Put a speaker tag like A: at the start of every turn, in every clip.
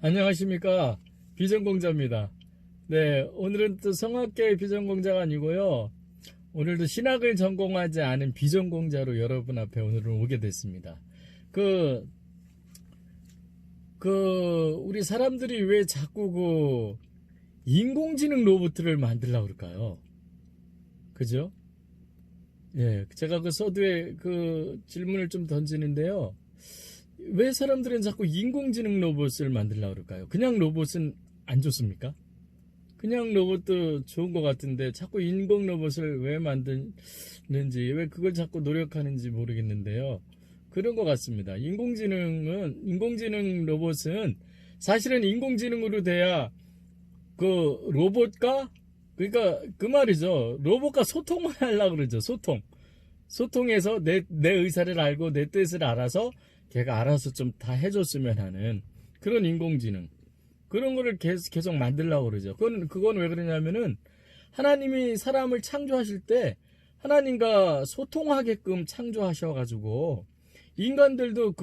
A: 안녕하십니까. 비전공자입니다. 네, 오늘은 또 성악계의 비전공자가 아니고요. 오늘도 신학을 전공하지 않은 비전공자로 여러분 앞에 오늘은 오게 됐습니다. 우리 사람들이 왜 자꾸 인공지능 로봇을 만들려고 그럴까요? 그죠? 예, 제가 서두에 질문을 좀 던지는데요. 왜 사람들은 자꾸 인공지능 로봇을 만들려고 그럴까요? 그냥 로봇은 안 좋습니까? 그냥 로봇도 좋은 것 같은데 자꾸 인공 로봇을 왜 만드는지, 왜 그걸 자꾸 노력하는지 모르겠는데요. 그런 것 같습니다. 인공지능 로봇은 사실은 인공지능으로 돼야 로봇과, 그러니까 그 말이죠. 로봇과 소통을 하려고 그러죠. 소통해서 내 의사를 알고 내 뜻을 알아서 걔가 알아서 좀 다 해줬으면 하는 그런 인공지능. 그런 거를 계속 만들려고 그러죠. 그건 왜 그러냐면은 하나님이 사람을 창조하실 때 하나님과 소통하게끔 창조하셔가지고 인간들도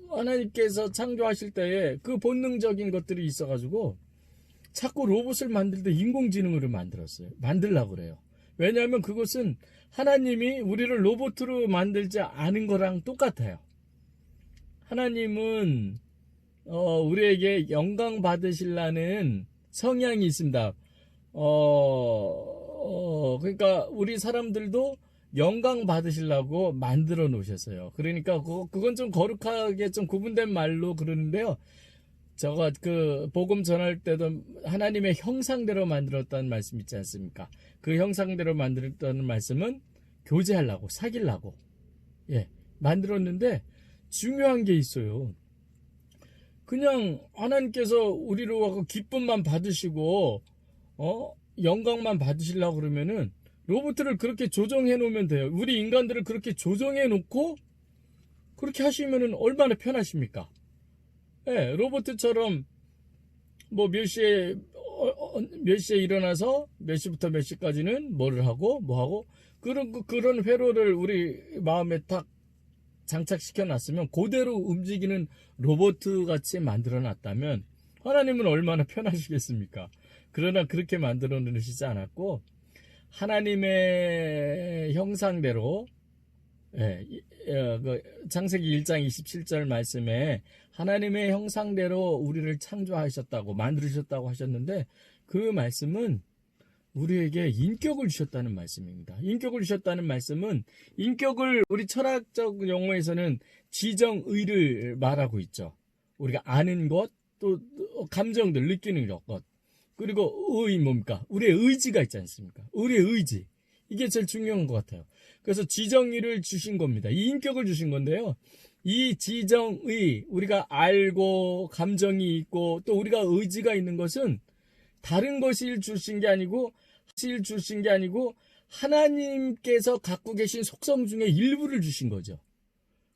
A: 하나님께서 창조하실 때에 그 본능적인 것들이 있어가지고 자꾸 로봇을 만들 때 인공지능으로 만들려고 그래요. 왜냐하면 그것은 하나님이 우리를 로봇으로 만들지 않은 거랑 똑같아요. 하나님은 우리에게 영광 받으시려는 성향이 있습니다. 그러니까 우리 사람들도 영광 받으시려고 만들어 놓으셨어요. 그러니까 그건 좀 거룩하게 좀 구분된 말로 그러는데요. 저가 복음 전할 때도 하나님의 형상대로 만들었다는 말씀 있지 않습니까? 그 형상대로 만들었다는 말씀은 교제하려고, 사귀려고, 예, 만들었는데 중요한 게 있어요. 그냥 하나님께서 우리로 와서 기쁨만 받으시고 영광만 받으시려고 그러면은 로봇을 그렇게 조정해 놓으면 돼요. 우리 인간들을 그렇게 조정해 놓고 그렇게 하시면은 얼마나 편하십니까? 예, 로봇처럼 뭐 몇 시에 일어나서 몇 시부터 몇 시까지는 뭐를 하고 뭐 하고 그런 회로를 우리 마음에 딱 장착시켜 놨으면 그대로 움직이는 로봇 같이 만들어 놨다면 하나님은 얼마나 편하시겠습니까? 그러나 그렇게 만들어 놓으시지 않았고 하나님의 형상대로, 예, 창세기 1장 27절 말씀에 하나님의 형상대로 우리를 창조하셨다고 만들으셨다고 하셨는데 그 말씀은 우리에게 인격을 주셨다는 말씀입니다. 인격을 주셨다는 말씀은 인격을 우리 철학적 용어에서는 지정의를 말하고 있죠. 우리가 아는 것, 또 감정들 느끼는 것, 그리고 뭡니까? 우리의 의지가 있지 않습니까? 우리의 의지. 이게 제일 중요한 것 같아요. 그래서 지정의를 주신 겁니다. 이 인격을 주신 건데요. 이 지정의, 우리가 알고 감정이 있고 또 우리가 의지가 있는 것은 다른 것을 주신 게 아니고 하나님께서 갖고 계신 속성 중에 일부를 주신 거죠.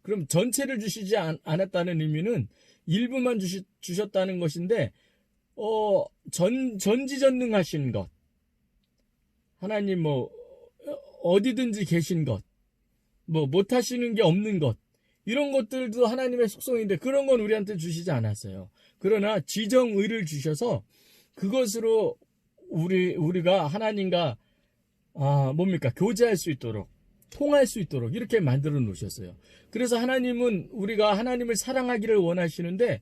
A: 그럼 전체를 주시지 않았다는 의미는 일부만 주셨다는 것인데 전지전능하신 것, 하나님 어디든지 계신 것, 못하시는 게 없는 것, 이런 것들도 하나님의 속성인데 그런 건 우리한테 주시지 않았어요. 그러나 지정의를 주셔서 그것으로 우리가 하나님과 교제할 수 있도록, 통할 수 있도록 이렇게 만들어 놓으셨어요. 그래서 하나님은 우리가 하나님을 사랑하기를 원하시는데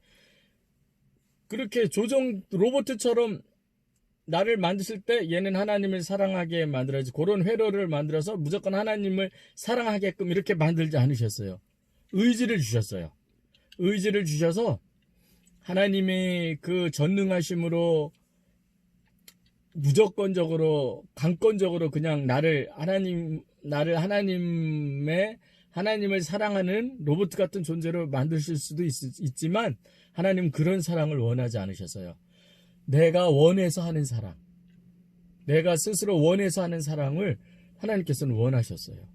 A: 그렇게 로봇처럼 나를 만드실 때 얘는 하나님을 사랑하게 만들어야지, 그런 회로를 만들어서 무조건 하나님을 사랑하게끔 이렇게 만들지 않으셨어요. 의지를 주셨어요. 의지를 주셔서 하나님의 그 전능하심으로 무조건적으로 강권적으로 그냥 하나님을 사랑하는 로봇 같은 존재로 만드실 수도 있지만 하나님은 그런 사랑을 원하지 않으셨어요. 내가 원해서 하는 사랑, 내가 스스로 원해서 하는 사랑을 하나님께서는 원하셨어요.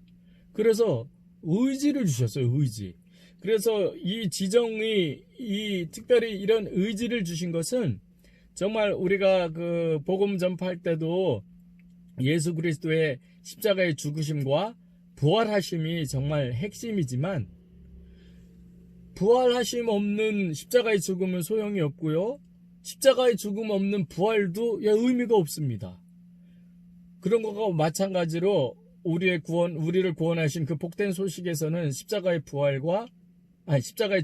A: 그래서 의지를 주셨어요. 의지. 그래서 이 특별히 이런 의지를 주신 것은 정말 우리가 복음 전파할 때도 예수 그리스도의 십자가의 죽으심과 부활하심이 정말 핵심이지만 부활하심 없는 십자가의 죽음은 소용이 없고요. 십자가의 죽음 없는 부활도 의미가 없습니다. 그런 것과 마찬가지로 우리를 구원하신 그 복된 소식에서는 십자가의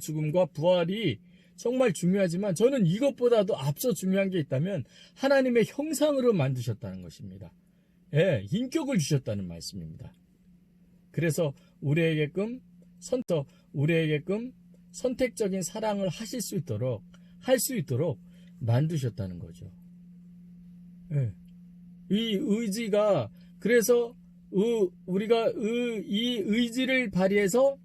A: 죽음과 부활이 정말 중요하지만 저는 이것보다도 앞서 중요한 게 있다면 하나님의 형상으로 만드셨다는 것입니다. 인격을 주셨다는 말씀입니다. 그래서 우리에게끔 선택적인 사랑을 할 수 있도록 만드셨다는 거죠. 이 의지가 그래서 우리가 이 의지를 발휘해서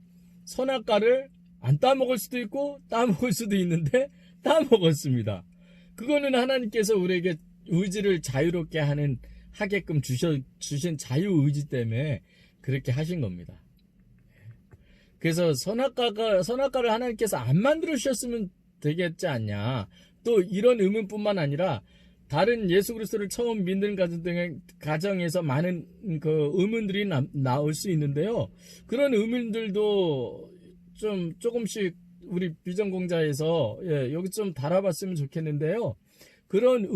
A: 선악과를 안 따먹을 수도 있고 따먹을 수도 있는데 따먹었습니다. 그거는 하나님께서 우리에게 의지를 자유롭게 하게끔 주신 자유의지 때문에 그렇게 하신 겁니다. 그래서 선악과를 하나님께서 안 만들어 주셨으면 되겠지 않냐. 또 이런 의문뿐만 아니라 다른 예수 그리스도를 처음 믿는 가정에서 많은 그 의문들이 나올 수 있는데요. 그런 의문들도 조금씩 우리 비전공자에서 여기 좀 달아봤으면 좋겠는데요. 그런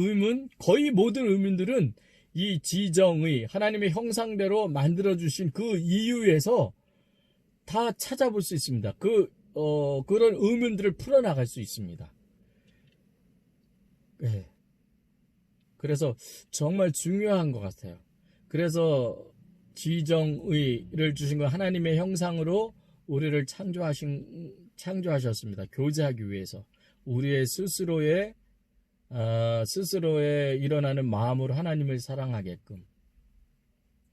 A: 거의 모든 의문들은 이 지정의 하나님의 형상대로 만들어주신 그 이유에서 다 찾아볼 수 있습니다. 그런 의문들을 풀어나갈 수 있습니다. 그래서 정말 중요한 것 같아요. 그래서 지정의를 주신 건 하나님의 형상으로 우리를 창조하셨습니다. 교제하기 위해서 우리의 스스로의 일어나는 마음으로 하나님을 사랑하게끔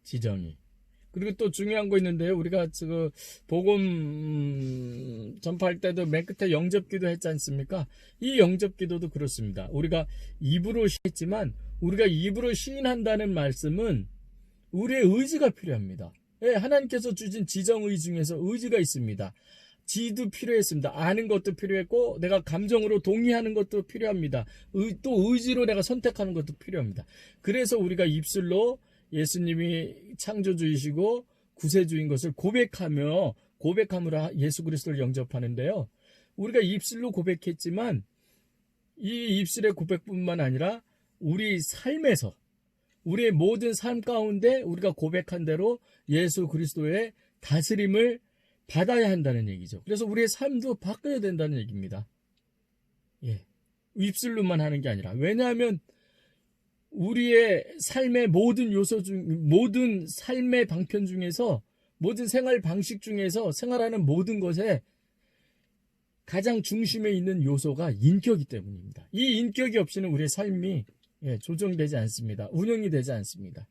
A: 지정이. 그리고 또 중요한 거 있는데요. 우리가 복음 전파할 때도 맨 끝에 영접기도 했지 않습니까? 이 영접기도도 그렇습니다. 우리가 입으로 시인했지만 우리가 입으로 시인한다는 말씀은 우리의 의지가 필요합니다. 하나님께서 주신 지정의 중에서 의지가 있습니다. 지도 필요했습니다. 아는 것도 필요했고 내가 감정으로 동의하는 것도 필요합니다. 또 의지로 내가 선택하는 것도 필요합니다. 그래서 우리가 입술로 예수님이 창조주이시고 구세주인 것을 고백함으로 예수 그리스도를 영접하는데요. 우리가 입술로 고백했지만 이 입술의 고백뿐만 아니라 우리 삶에서 우리의 모든 삶 가운데 우리가 고백한 대로 예수 그리스도의 다스림을 받아야 한다는 얘기죠. 그래서 우리의 삶도 바꿔야 된다는 얘기입니다. 입술로만 하는 게 아니라. 왜냐하면 우리의 삶의 모든 모든 삶의 방편 중에서, 모든 생활 방식 중에서 생활하는 모든 것에 가장 중심에 있는 요소가 인격이기 때문입니다. 이 인격이 없이는 우리의 삶이 조정되지 않습니다. 운영이 되지 않습니다.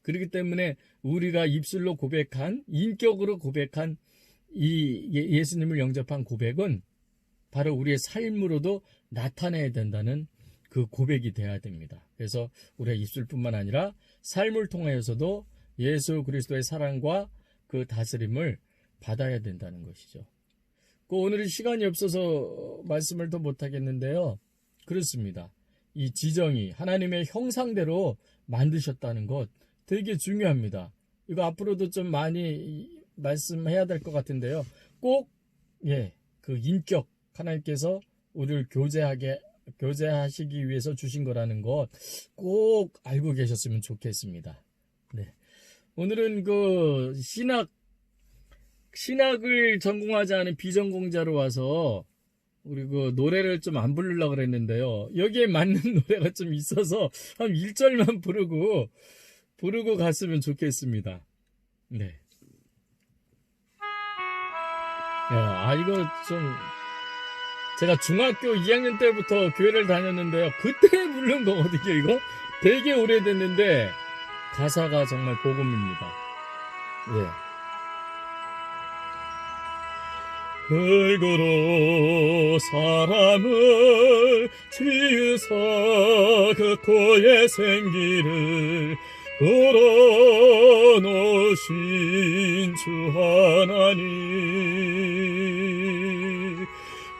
A: 그렇기 때문에 우리가 입술로 고백한, 인격으로 고백한 이 예수님을 영접한 고백은 바로 우리의 삶으로도 나타내야 된다는 그 고백이 돼야 됩니다. 그래서 우리의 입술뿐만 아니라 삶을 통하여서도 예수 그리스도의 사랑과 그 다스림을 받아야 된다는 것이죠. 오늘은 시간이 없어서 말씀을 더 못하겠는데요. 그렇습니다. 이 지정이 하나님의 형상대로 만드셨다는 것 되게 중요합니다. 이거 앞으로도 좀 많이 말씀해야 될 것 같은데요. 꼭 그 인격, 하나님께서 우리를 교제하시기 위해서 주신 거라는 것 꼭 알고 계셨으면 좋겠습니다. 오늘은 그 신학을 전공하지 않은 비전공자로 와서 우리 그 노래를 좀 안 부르려고 그랬는데요. 여기에 맞는 노래가 좀 있어서 한 1절만 부르고 갔으면 좋겠습니다. 이거 좀 제가 중학교 2학년 때부터 교회를 다녔는데요. 그때 부른 거거든요. 이거 되게 오래됐는데 가사가 정말 복음입니다. 흙으로 사람을 지으사 그 토의 생기를 불어넣으신 주 하나님,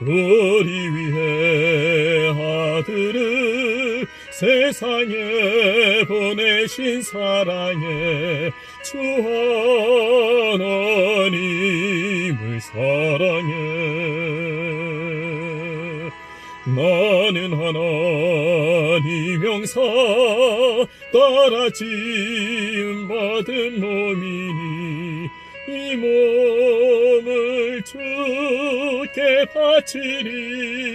A: 우리 위해 아들을 세상에 보내신 사랑의 주 하나님을 사랑해. 나는 하나님 형상 따라 지음받은 몸이니 이 몸을 주께 바치리.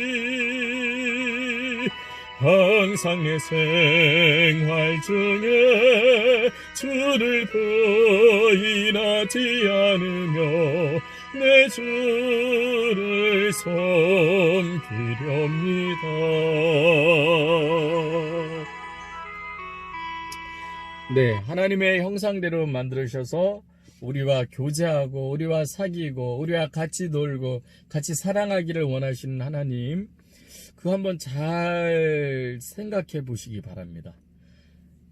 A: 항상 내 생활 중에 주를 부인하지 않으며 내 주를 섬기렵니다. 네, 하나님의 형상대로 만들으셔서 우리와 교제하고 우리와 사귀고 우리와 같이 놀고 같이 사랑하기를 원하시는 하나님, 그거 한번 잘 생각해 보시기 바랍니다.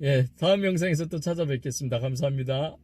A: 예, 다음 영상에서 또 찾아뵙겠습니다. 감사합니다.